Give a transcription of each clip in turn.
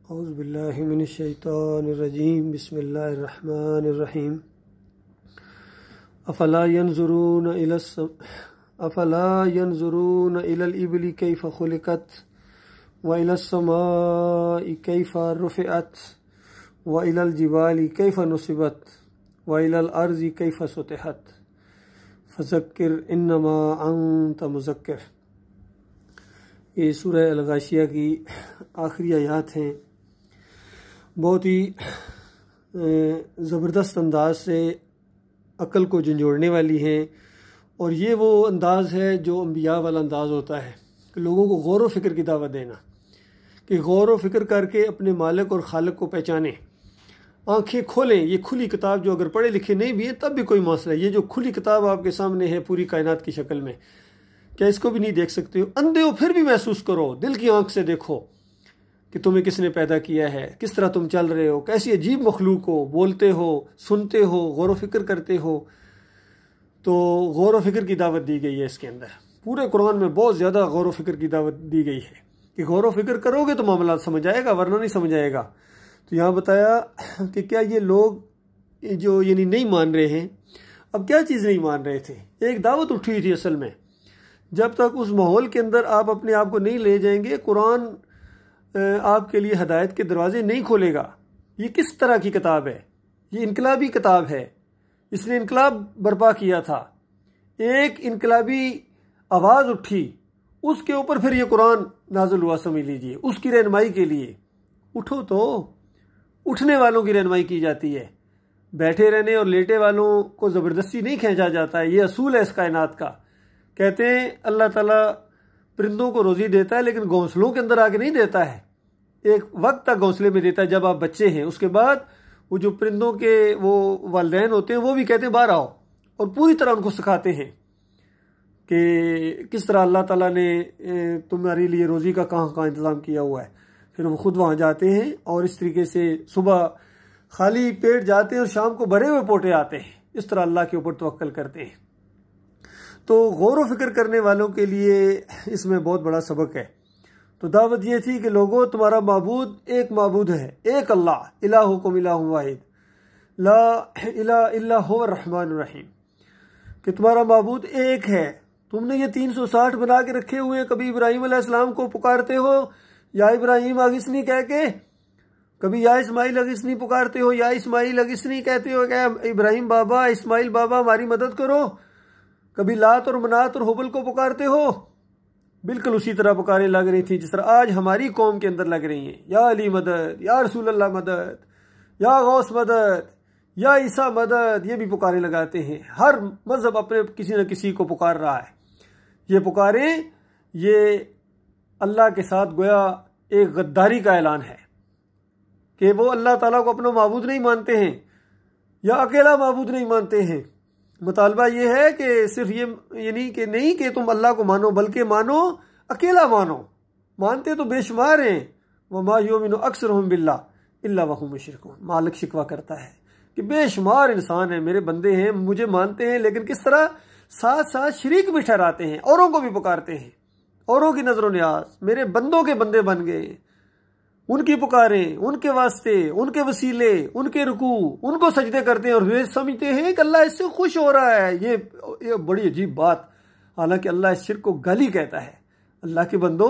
اعوذ باللہ من الشیطان الرجیم بسم اللہ الرحمن الرحیم افلا ينظرون الى الابل کیف خلقت والى السماء کیف رفعت والى الجبال کیف نصبت والى الارض کیف سطحت فذکر انما انت مذکر۔ یہ سورہ الغاشیہ کی آخری آیات ہیں۔ بہت ہی زبردست انداز سے عقل کو جھنجھوڑنے والی ہیں، اور یہ وہ انداز ہے جو انبیاء والا انداز ہوتا ہے کہ لوگوں کو غور و فکر کی دعوت دینا، کہ غور و فکر کر کے اپنے مالک اور خالق کو پہچانیں، آنکھیں کھولیں۔ یہ کھلی کتاب جو اگر پڑھے لکھے نہیں بھی ہیں تب بھی کوئی مسئلہ ہے، یہ جو کھلی کتاب آپ کے سامنے ہے پوری کائنات کی شکل میں، کیا اس کو بھی نہیں دیکھ سکتے ہو؟ اندھے ہو پھر بھی محسوس کرو، دل کی آنکھ سے دیکھو کہ تمہیں کس نے پیدا کیا ہے، کس طرح تم چل رہے ہو، کیسی عجیب مخلوق ہو، بولتے ہو، سنتے ہو، غور و فکر کرتے ہو۔ تو غور و فکر کی دعوت دی گئی ہے اس کے اندر، پورے قرآن میں بہت زیادہ غور و فکر کی دعوت دی گئی ہے کہ غور و فکر کرو گے تو معاملات سمجھ آئے گا، ورنہ نہیں سمجھ آئے گا۔ تو یہاں بتایا کہ کیا یہ لوگ جو نہیں مان رہے ہیں، اب کیا چیز نہیں مان رہے تھے؟ ایک دعوت اٹھی ہوئی تھی اصل میں۔ جب تک اس ماحول کے اندر آپ اپنے آپ کو نہیں لے جائیں گے، قرآن آپ کے لیے ہدایت کے دروازے نہیں کھولے گا۔ یہ کس طرح کی کتاب ہے؟ یہ انقلابی کتاب ہے، اس نے انقلاب برپا کیا تھا، ایک انقلابی آواز اٹھی، اس کے اوپر پھر یہ قرآن نازل ہوا، سمجھ لیجئے، اس کی رہنمائی کے لیے۔ اٹھو تو، اٹھنے والوں کی رہنمائی کی جاتی ہے، بیٹھے رہنے اور لیٹے والوں کو زبردستی نہیں کھینچا جاتا ہے۔ یہ اصول ہے اس کائنات کا۔ کہتے ہیں اللہ تعالیٰ پرندوں کو روزی دیتا ہے لیکن گھونسلوں کے اندر آ کے نہیں دیتا ہے، ایک وقت تک گھونسلے میں دیتا ہے جب آپ بچے ہیں، اس کے بعد وہ جو پرندوں کے وہ والدین ہوتے ہیں وہ بھی کہتے ہیں باہر آؤ، اور پوری طرح ان کو سکھاتے ہیں کہ کس طرح اللہ تعالیٰ نے تمہارے لیے روزی کا کہاں کہاں انتظام کیا ہوا ہے۔ پھر وہ خود وہاں جاتے ہیں اور اس طریقے سے صبح خالی پیٹ جاتے ہیں اور شام کو بھرے ہوئے پوٹے آتے ہیں، اس طرح اللہ کے اوپر توکل کرتے ہیں۔ تو غور و فکر کرنے والوں کے لیے اس میں بہت بڑا سبق ہے۔ تو دعوت یہ تھی کہ لوگوں، تمہارا معبود ایک معبود ہے، ایک اللہ، الہکم الہ واحد لا الہ الا هو الرحمن الرحیم، کہ تمہارا معبود ایک ہے۔ تم نے یہ 360 بنا کے رکھے ہوئے ہیں، کبھی ابراہیم علیہ السلام کو پکارتے ہو یا ابراہیم اغثنی کہہ کے، کبھی یا اسماعیل اغثنی پکارتے ہو یا اسماعیل اغثنی کہتے ہو کہ ابراہیم بابا، اسماعیل بابا ہماری مدد کرو، کبھی لات اور منات اور حبل کو پکارتے ہو۔ بالکل اسی طرح پکاریں لگ رہی تھیں جس طرح آج ہماری قوم کے اندر لگ رہی ہیں، یا علی مدد، یا رسول اللہ مدد، یا غوث مدد، یا عیسیٰ مدد، یہ بھی پکاریں لگاتے ہیں۔ ہر مذہب اپنے کسی نہ کسی کو پکار رہا ہے۔ یہ پکاریں، یہ اللہ کے ساتھ گویا ایک غداری کا اعلان ہے کہ وہ اللہ تعالیٰ کو اپنا معبود نہیں مانتے ہیں یا اکیلا معبود نہیں مانتے ہیں۔ مطالبہ یہ ہے کہ صرف یہ نہیں کہ تم اللہ کو مانو، بلکہ مانو، اکیلا مانو۔ مانتے تو بے شمار ہیں، وَمَا يُؤْمِنُ أَكْثَرُهُم بِاللَّهِ إِلَّا وَهُمْ مُشْرِكُونَ۔ مالک شکوہ کرتا ہے کہ بے شمار انسان ہیں، میرے بندے ہیں، مجھے مانتے ہیں، لیکن کس طرح؟ ساتھ ساتھ شریک بھی ٹھہراتے ہیں، اوروں کو بھی پکارتے ہیں، اوروں کی نظر و نیاز، میرے بندوں کے بندے بن گئے، ان کی پکاریں، ان کے واسطے، ان کے وسیلے، ان کے رکوع، ان کو سجدے کرتے ہیں، اور وہ سمجھتے ہیں کہ اللہ اس سے خوش ہو رہا ہے۔ یہ بڑی عجیب بات، حالانکہ اللہ اس شرک کو گالی کہتا ہے۔ اللہ کے بندو،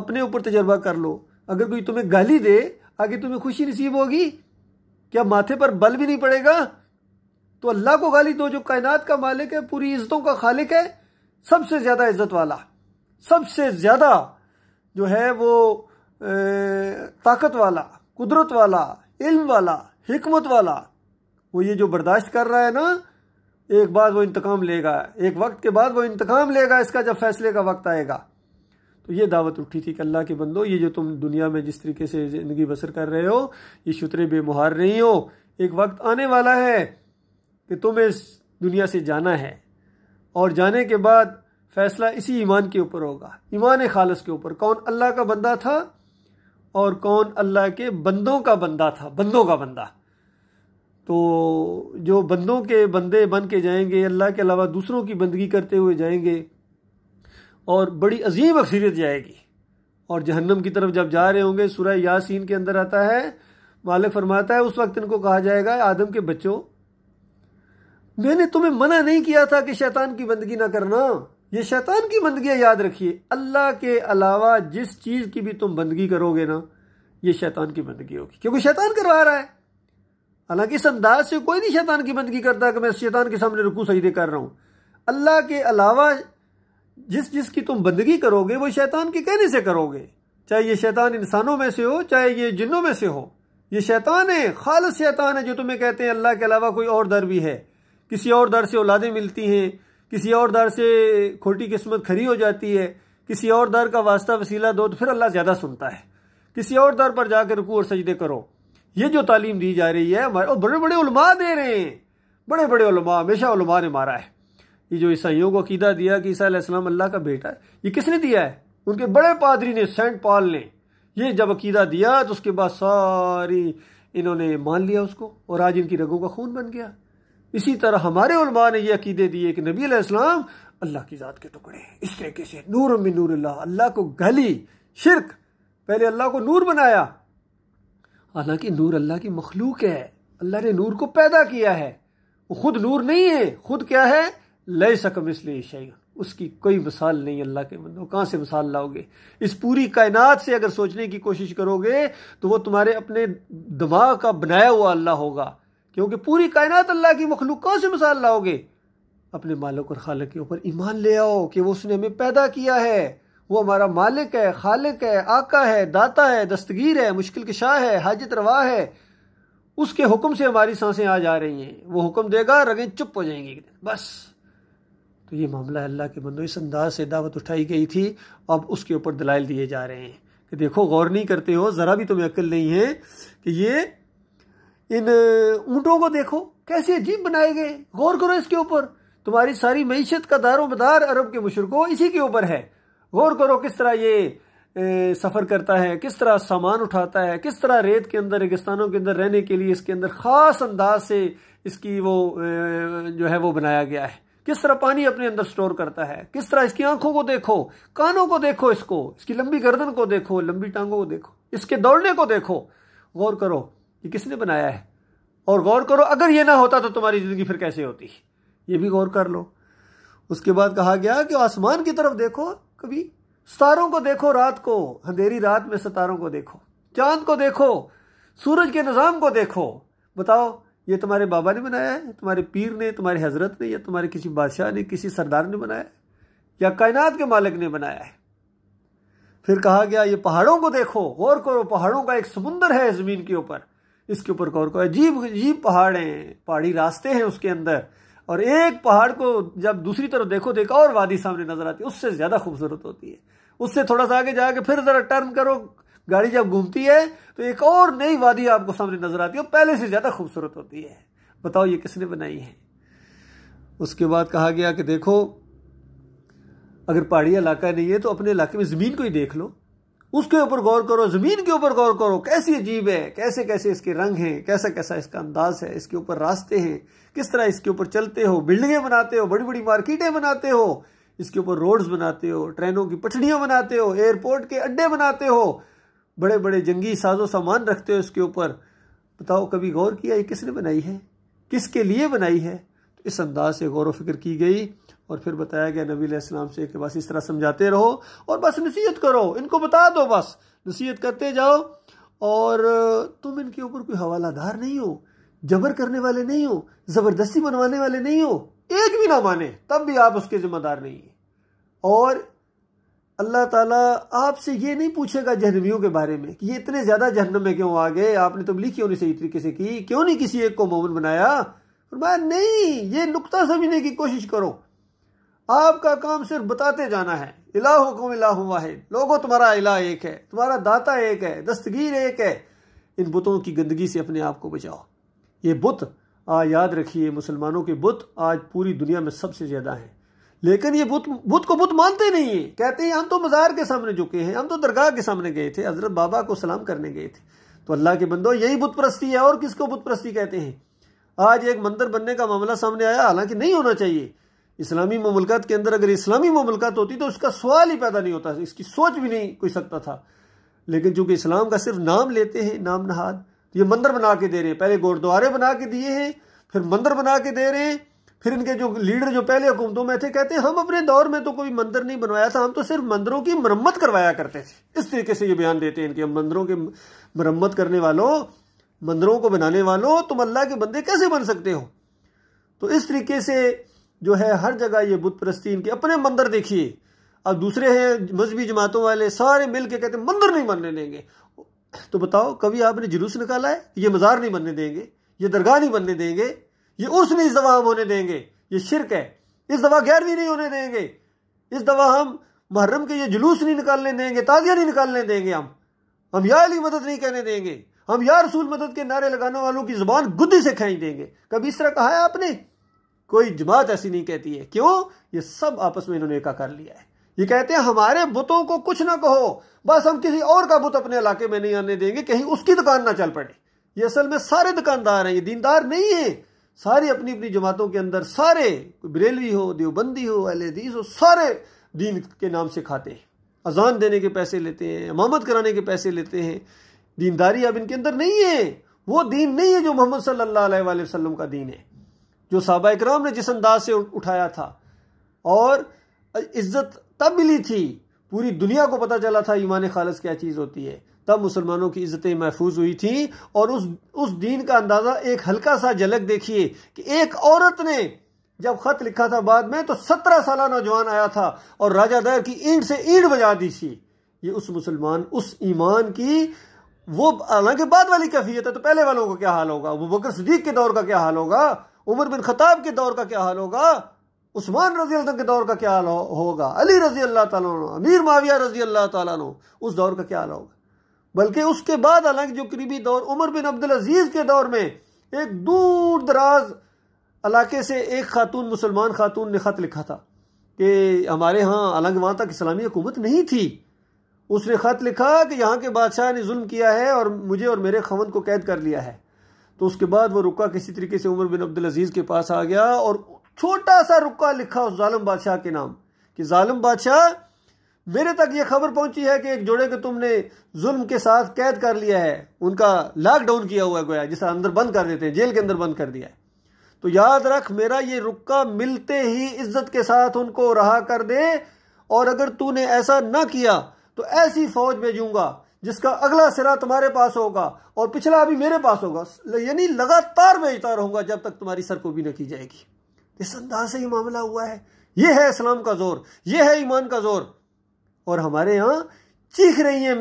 اپنے اوپر تجربہ کر لو، اگر کوئی تمہیں گالی دے، آگے تمہیں خوشی نصیب ہوگی؟ کیا ماتھے پر بل بھی نہیں پڑے گا؟ تو اللہ کو گالی دو جو کائنات کا مالک ہے، پوری عزتوں کا خالق ہے، سب سے زیادہ عزت والا، سب سے زیادہ جو ہے وہ طاقت والا، قدرت والا، علم والا، حکمت والا، وہ یہ جو برداشت کر رہا ہے نا، ایک بعد وہ انتقام لے گا، ایک وقت کے بعد وہ انتقام لے گا اس کا، جب فیصلے کا وقت آئے گا۔ تو یہ دعوت اٹھی تھی کہ اللہ کے بندو، یہ جو تم دنیا میں جس طریقے سے زندگی بسر کر رہے ہو، یہ شترے بے مہار نہیں ہو، ایک وقت آنے والا ہے کہ تمہیں اس دنیا سے جانا ہے، اور جانے کے بعد فیصلہ اسی ایمان کے اوپر ہوگا، ایمان خالص کے اوپر، کون اللہ کا بندہ تھا اور کون اللہ کے بندوں کا بندہ تھا، بندوں کا بندہ۔ تو جو بندوں کے بندے بن کے جائیں گے، اللہ کے علاوہ دوسروں کی بندگی کرتے ہوئے جائیں گے، اور بڑی عظیم اکثریت جائے گی، اور جہنم کی طرف جب جا رہے ہوں گے، سورہ یاسین کے اندر آتا ہے، مالک فرماتا ہے اس وقت ان کو کہا جائے گا آدم کے بچوں، میں نے تمہیں منع نہیں کیا تھا کہ شیطان کی بندگی نہ کرنا، یہ شیطان کی بندگی ہے، یاد رکھیے اللہ کے علاوہ جس چیز کی بھی تم بندگی کرو گے نا، یہ شیطان کی بندگی ہوگی، کیونکہ شیطان کروا رہا ہے۔ حالانکہ اس انداز سے کوئی نہیں شیطان کی بندگی کرتا کہ میں شیطان کے سامنے رکوع سجدے کر رہا ہوں۔ اللہ کے علاوہ جس کی تم بندگی کرو گے وہ شیطان کے کہنے سے کرو گے، چاہے یہ شیطان انسانوں میں سے ہو چاہے یہ جنوں میں سے ہو، یہ شیطان ہے، خالص شیطان ہے جو تمہیں کہتے ہیں اللہ کے علاوہ کوئی اور در بھی ہے، کسی اور در سے اولادیں ملتی ہیں، کسی اور در سے کھوٹی قسمت کھری ہو جاتی ہے، کسی اور در کا واسطہ وسیلہ دو تو پھر اللہ زیادہ سنتا ہے، کسی اور در پر جا کے رکوع اور سجدے کرو۔ یہ جو تعلیم دی جا رہی ہے اور بڑے بڑے علماء دے رہے ہیں، بڑے بڑے علماء، ہمیشہ علماء نے مارا ہے۔ یہ جو عیسائیوں کو عقیدہ دیا کہ عیسیٰ علیہ السلام اللہ کا بیٹا ہے، یہ کس نے دیا ہے؟ ان کے بڑے پادری نے، سینٹ پال نے۔ یہ جب عقیدہ دیا تو اس کے بعد ساری انہوں نے مان لیا اس کو، اور آج ان کی رگوں کا خون بن گیا۔ اسی طرح ہمارے علماء نے یہ عقیدے دیے کہ نبی علیہ السلام اللہ کی ذات کے ٹکڑے ہیں، اس طریقے سے نور من نور اللہ، اللہ کو گلی شرک، پہلے اللہ کو نور بنایا، حالانکہ نور اللہ کی مخلوق ہے، اللہ نے نور کو پیدا کیا ہے، وہ خود نور نہیں ہے، خود کیا ہے؟ لیس کمثلہ شیء، اس کی کوئی مثال نہیں۔ اللہ کے بندو کہاں سے مثال لاؤ گے؟ اس پوری کائنات سے اگر سوچنے کی کوشش کرو گے تو وہ تمہارے اپنے دماغ کا بنایا ہوا اللہ ہوگا، کیونکہ پوری کائنات اللہ کی مخلوق، کہاں سے مثال لاؤ گے؟ اپنے مالک اور خالق کے اوپر ایمان لے آؤ کہ وہ اس نے ہمیں پیدا کیا ہے، وہ ہمارا مالک ہے، خالق ہے، آقا ہے، داتا ہے، دستگیر ہے، مشکل کشا ہے، حاجت روا ہے۔ اس کے حکم سے ہماری سانسیں آ جا رہی ہیں، وہ حکم دے گا رگیں چپ ہو جائیں گی بس۔ تو یہ معاملہ اللہ کے بندو، اس انداز سے دعوت اٹھائی گئی تھی، اب اس کے اوپر دلائل دیے جا رہے ہیں کہ دیکھو غور نہیں کرتے ہو، ذرا بھی تمہیں عقل نہیں ہے کہ یہ ان اونٹوں کو دیکھو کیسے عجیب بنائے گئے، غور کرو اس کے اوپر، تمہاری ساری معیشت کا دار و مدار عرب کے مشرکوں اسی کے اوپر ہے، غور کرو کس طرح یہ سفر کرتا ہے، کس طرح سامان اٹھاتا ہے، کس طرح ریت کے اندر، ریگستانوں کے اندر رہنے کے لیے اس کے اندر خاص انداز سے اس کی وہ جو ہے وہ بنایا گیا ہے، کس طرح پانی اپنے اندر سٹور کرتا ہے، کس طرح اس کی آنکھوں کو دیکھو، کانوں کو دیکھو، اس کی لمبی گردن کو دیکھو، لمبی ٹانگوں کو دیکھو، اس کے دوڑنے کو دیکھو، غور کرو یہ کس نے بنایا ہے، اور غور کرو اگر یہ نہ ہوتا تو تمہاری زندگی پھر کیسے ہوتی، یہ بھی غور کر لو۔ اس کے بعد کہا گیا کہ آسمان کی طرف دیکھو، کبھی ستاروں کو دیکھو، رات کو اندھیری رات میں ستاروں کو دیکھو، چاند کو دیکھو، سورج کے نظام کو دیکھو، بتاؤ یہ تمہارے بابا نے بنایا ہے، تمہارے پیر نے، تمہارے حضرت نے، یا تمہارے کسی بادشاہ نے، کسی سردار نے بنایا ہے، یا کائنات کے مالک نے بنایا ہے؟ پھر کہا گیا یہ پہاڑوں کو دیکھو، غور کرو، پہاڑوں کا ایک سمندر ہے زمین کے اوپر، اس کے اوپر غور کرو، عجیب عجیب پہاڑ ہیں، پہاڑی راستے ہیں اس کے اندر، اور ایک پہاڑ کو جب دوسری طرف دیکھو تو ایک اور وادی سامنے نظر آتی ہے، اس سے زیادہ خوبصورت ہوتی ہے، اس سے تھوڑا سا آگے جا کے پھر ذرا ٹرن کرو، گاڑی جب گھومتی ہے تو ایک اور نئی وادی آپ کو سامنے نظر آتی ہے، اور پہلے سے زیادہ خوبصورت ہوتی ہے۔ بتاؤ یہ کس نے بنائی ہے؟ اس کے بعد کہا گیا کہ دیکھو اگر پہاڑی علاقہ نہیں ہے تو اپنے علاقے میں زمین کو ہی دیکھ لو، اس کے اوپر غور کرو، زمین کے اوپر غور کرو، کیسی عجیب ہے، کیسے کیسے اس کے رنگ ہیں، کیسا کیسا اس کا انداز ہے، اس کے اوپر راستے ہیں، کس طرح اس کے اوپر چلتے ہو، بلڈنگیں بناتے ہو، بڑی بڑی مارکیٹیں بناتے ہو، اس کے اوپر روڈز بناتے ہو، ٹرینوں کی پٹڑیاں بناتے ہو، ایئرپورٹ کے اڈے بناتے ہو، بڑے بڑے جنگی ساز و سامان رکھتے ہو اس کے اوپر۔ بتاؤ کبھی غور کیا یہ کس نے بنائی ہے، کس کے لیے بنائی ہے؟ تو اس انداز سے غور و فکر کی گئی، اور پھر بتایا گیا نبی علیہ السلام سے کہ بس اس طرح سمجھاتے رہو اور بس نصیحت کرو، ان کو بتا دو، بس نصیحت کرتے جاؤ، اور تم ان کے اوپر کوئی حوالہ دار نہیں ہو، جبر کرنے والے نہیں ہو، زبردستی بنوانے والے نہیں ہو، ایک بھی نہ مانے تب بھی آپ اس کے ذمہ دار نہیں ہیں۔ اور اللہ تعالیٰ آپ سے یہ نہیں پوچھے گا جہنمیوں کے بارے میں کہ یہ اتنے زیادہ جہنم میں کیوں آ گئے، آپ نے تبلیغ کیوں نہیں صحیح طریقے سے کی، کیوں نہیں کسی ایک کو مومن بنایا؟ فرمایا نہیں، یہ نقطہ سمجھنے کی کوشش کرو، آپ کا کام صرف بتاتے جانا ہے، الہکم الہ واحد، لوگوں تمہارا الہ ایک ہے، تمہارا داتا ایک ہے، دستگیر ایک ہے، ان بتوں کی گندگی سے اپنے آپ کو بچاؤ۔ یہ بت یاد رکھیے، مسلمانوں کے بت آج پوری دنیا میں سب سے زیادہ ہیں، لیکن یہ بت کو بت مانتے نہیں ہیں، کہتے ہیں ہم تو مزار کے سامنے جھکے ہیں، ہم تو درگاہ کے سامنے گئے تھے، حضرت بابا کو سلام کرنے گئے تھے۔ تو اللہ کے بندو یہی بت پرستی ہے، اور کس کو بت پرستی کہتے ہیں؟ آج ایک مندر بننے کا معاملہ سامنے آیا، حالانکہ نہیں ہونا چاہیے، اسلامی مملکت کے اندر اگر اسلامی مملکت ہوتی تو اس کا سوال ہی پیدا نہیں ہوتا، اس کی سوچ بھی نہیں کوئی سکتا تھا، لیکن چونکہ اسلام کا صرف نام لیتے ہیں، نام نہاد، یہ مندر بنا کے دے رہے ہیں، پہلے گوردوارے بنا کے دیے ہیں، پھر مندر بنا کے دے رہے ہیں، پھر ان کے جو لیڈر جو پہلے حکومتوں میں تھے کہتے ہیں ہم اپنے دور میں تو کوئی مندر نہیں بنوایا تھا، ہم تو صرف مندروں کی مرمت کروایا کرتے تھے۔ اس طریقے سے یہ بیان دیتے ہیں ان کے مندروں کے مرمت کرنے والوں، مندروں کو بنانے والوں، تم اللہ کے بندے کیسے بن سکتے ہو؟ تو اس طریقے سے جو ہے ہر جگہ یہ بت پرستی، ان کے اپنے مندر دیکھیے۔ اب دوسرے ہیں مذہبی جماعتوں والے، سارے مل کے کہتے ہیں مندر نہیں بننے دیں گے۔ تو بتاؤ کبھی آپ نے جلوس نکالا ہے یہ مزار نہیں بننے دیں گے، یہ درگاہ نہیں بننے دیں گے، یہ عرس نہیں اس دفعہ ہم ہونے دیں گے، یہ شرک ہے، اس دفعہ گیروی نہیں ہونے دیں گے، اس دفعہ ہم محرم کے یہ جلوس نہیں نکالنے دیں گے، تعزیہ نہیں نکالنے دیں گے، ہم یا علی مدد نہیں کہنے دیں گے، ہم یا رسول مدد کے نعرے لگانے والوں کی زبان گدی سے کھینچ دیں گے۔ کبھی اس طرح کہا ہے آپ نے؟ کوئی جماعت ایسی نہیں کہتی ہے۔ کیوں؟ یہ سب آپس میں انہوں نے ایکا کر لیا ہے۔ یہ کہتے ہیں ہمارے بتوں کو کچھ نہ کہو، بس ہم کسی اور کا بت اپنے علاقے میں نہیں آنے دیں گے، کہیں اس کی دکان نہ چل پڑے۔ یہ اصل میں سارے دکاندار ہیں، یہ دیندار نہیں ہیں، ساری اپنی اپنی جماعتوں کے اندر سارے، بریلوی ہو، دیوبندی ہو، اہل حدیث ہو، سارے دین کے نام سے کھاتے ہیں، اذان دینے کے پیسے لیتے ہیں، امامت کرانے کے پیسے لیتے ہیں۔ دینداری اب ان کے اندر نہیں ہے، وہ دین نہیں ہے جو محمد صلی اللہ علیہ وآلہ وسلم کا دین ہے، جو صحابہ اکرام نے جس انداز سے اٹھایا تھا، اور عزت تب ملی تھی، پوری دنیا کو پتہ چلا تھا ایمان خالص کیا چیز ہوتی ہے، تب مسلمانوں کی عزتیں محفوظ ہوئی تھیں۔ اور اس دین کا اندازہ ایک ہلکا سا جھلک دیکھیے کہ ایک عورت نے جب خط لکھا تھا بعد میں تو 17 سالہ نوجوان آیا تھا اور راجہ دائر کی اینٹ سے اینٹ بجا دی تھی۔ یہ اس مسلمان، اس ایمان کی، وہ حالانکہ بعد والی کیفیت ہے، تو پہلے والوں کا کیا حال ہوگا؟ ابو بکر صدیق کے دور کا کیا حال ہوگا؟ عمر بن خطاب کے دور کا کیا حال ہوگا؟ عثمان رضی اللہ عنہ کے دور کا کیا حال ہوگا؟ علی رضی اللہ تعالیٰ عنہ، امیر معاویہ رضی اللہ تعالیٰ عنہ، اس دور کا کیا حال ہوگا؟ بلکہ اس کے بعد حالانکہ جو قریبی دور عمر بن عبدالعزیز کے دور میں ایک دور دراز علاقے سے ایک خاتون، مسلمان خاتون نے خط لکھا تھا کہ ہمارے ہاں، حالانکہ وہاں تک اسلامی حکومت نہیں تھی، اس نے خط لکھا کہ یہاں کے بادشاہ نے ظلم کیا ہے اور مجھے اور میرے خوند کو قید کر لیا ہے۔ تو اس کے بعد وہ رکا کسی طریقے سے عمر بن عبدالعزیز کے پاس آ گیا اور چھوٹا سا رکا لکھا اس ظالم بادشاہ کے نام کہ ظالم بادشاہ، میرے تک یہ خبر پہنچی ہے کہ ایک جوڑے کو تم نے ظلم کے ساتھ قید کر لیا ہے، ان کا لاک ڈاؤن کیا ہوا ہے، گویا جسے اندر بند کر دیتے ہیں، جیل کے اندر بند کر دیا ہے۔ تو یاد رکھ، میرا یہ رکا ملتے ہی عزت کے ساتھ ان کو رہا کر دے، اور اگر تو نے ایسا نہ کیا تو ایسی فوج بھیجوں گا جس کا اگلا سرا تمہارے پاس ہوگا اور پچھلا بھی میرے پاس ہوگا، یعنی لگاتار بھیجتا رہوں گا جب تک تمہاری سرکوبی نہ کی جائے گی۔ اس انداز سے یہ معاملہ ہوا ہے۔ یہ ہے اسلام کا زور، یہ ہے ایمان کا زور۔ اور ہمارے ہاں چیخ رہی ہیں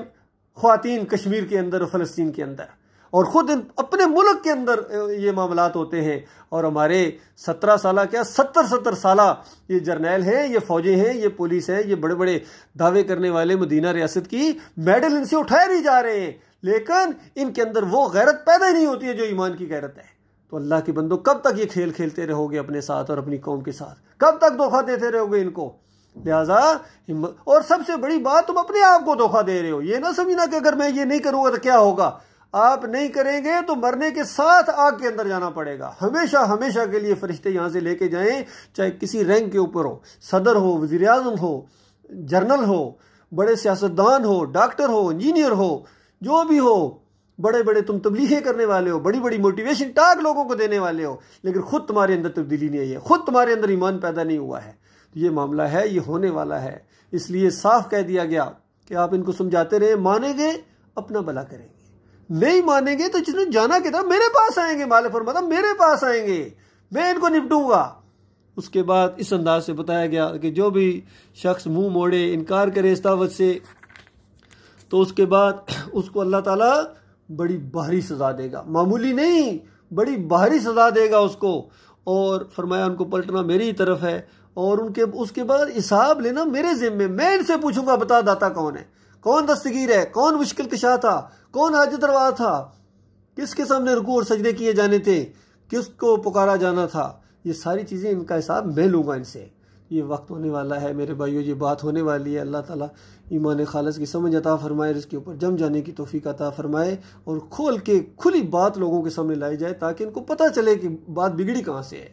خواتین کشمیر کے اندر اور فلسطین کے اندر، اور خود اپنے ملک کے اندر یہ معاملات ہوتے ہیں، اور ہمارے 17 سالہ کیا 70 سالہ یہ جرنیل ہیں، یہ فوجیں ہیں، یہ پولیس ہیں، یہ بڑے بڑے دعوے کرنے والے مدینہ ریاست کی میڈل ان سے اٹھائے نہیں جا رہے ہیں، لیکن ان کے اندر وہ غیرت پیدا ہی نہیں ہوتی ہے جو ایمان کی غیرت ہے۔ تو اللہ کے بندو، کب تک یہ کھیل کھیلتے رہو گے اپنے ساتھ اور اپنی قوم کے ساتھ؟ کب تک دھوکہ دیتے رہو گے ان کو؟ لہٰذا اور سب سے بڑی بات، تم اپنے آپ کو دھوکہ دے رہے ہو۔ یہ نہ سمجھنا کہ اگر میں یہ نہیں کروں گا تو کیا ہوگا۔ آپ نہیں کریں گے تو مرنے کے ساتھ آگ کے اندر جانا پڑے گا، ہمیشہ ہمیشہ کے لیے فرشتے یہاں سے لے کے جائیں، چاہے کسی رینک کے اوپر ہو، صدر ہو، وزیر اعظم ہو، جنرل ہو، بڑے سیاستدان ہو، ڈاکٹر ہو، انجینئر ہو، جو بھی ہو، بڑے بڑے تم تبلیغیں کرنے والے ہو، بڑی بڑی موٹیویشن ٹاک لوگوں کو دینے والے ہو، لیکن خود تمہارے اندر تبدیلی نہیں آئی ہے، خود تمہارے اندر ایمان پیدا نہیں ہوا ہے، تو یہ معاملہ ہے، یہ ہونے والا ہے۔ اس لیے صاف کہہ دیا گیا کہ آپ ان کو سمجھاتے رہے، مانیں گے اپنا بھلا کریں گے، نہیں مانیں گے تو جس نے جانا کہ تھا میرے پاس آئیں گے، مالک فرماتا میرے پاس آئیں گے، میں ان کو نپٹوں گا۔ اس کے بعد اس انداز سے بتایا گیا کہ جو بھی شخص منہ موڑے، انکار کرے اس دعوت سے، تو اس کے بعد اس کو اللہ تعالیٰ بڑی بھاری سزا دے گا، معمولی نہیں، بڑی بھاری سزا دے گا اس کو، اور فرمایا ان کو پلٹنا میری طرف ہے، اور اس کے بعد حساب لینا میرے ذمے، میں ان سے پوچھوں گا بتا داتا کون ہے، کون دستگیر ہے، کون مشکل کشا تھا، کون حاجت روا تھا، کس کے سامنے رکوع اور سجدے کیے جانے تھے، کس کو پکارا جانا تھا، یہ ساری چیزیں ان کا حساب میں لوں گا ان سے۔ یہ وقت ہونے والا ہے میرے بھائیو، یہ بات ہونے والی ہے۔ اللہ تعالیٰ ایمان خالص کی سمجھ عطا فرمائے، اس کے اوپر جم جانے کی توفیق عطا فرمائے، اور کھلی بات لوگوں کے سامنے لائی جائے تاکہ ان کو پتہ چلے کہ بات بگڑی کہاں سے ہے۔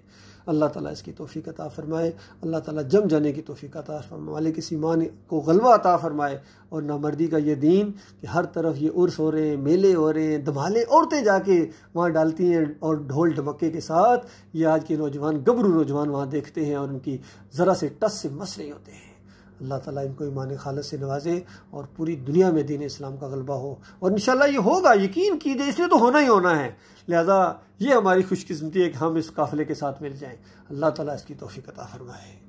اللہ تعالیٰ اس کی توفیق عطا فرمائے، اللہ تعالیٰ جم جانے کی توفیق عطا فرمائے، مالک اس ایمان کو غلبہ عطا فرمائے، اور نامردی کا یہ دین کہ ہر طرف یہ عرس ہو رہے ہیں، میلے ہو رہے ہیں، دھمالے عورتیں جا کے وہاں ڈالتی ہیں اور ڈھول ڈھمکے کے ساتھ یہ آج کے نوجوان گبرو نوجوان وہاں دیکھتے ہیں اور ان کی ذرا سے ٹس سے مس نہیں ہوتے ہیں۔ اللہ تعالیٰ ان کو ایمان خالص سے نوازے اور پوری دنیا میں دین اسلام کا غلبہ ہو، اور انشاءاللہ یہ ہوگا، یقین کیجئے، اس لیے تو ہونا ہی ہونا ہے۔ لہذا یہ ہماری خوش قسمتی ہے کہ ہم اس قافلے کے ساتھ مل جائیں۔ اللہ تعالیٰ اس کی توفیق عطا فرمائے۔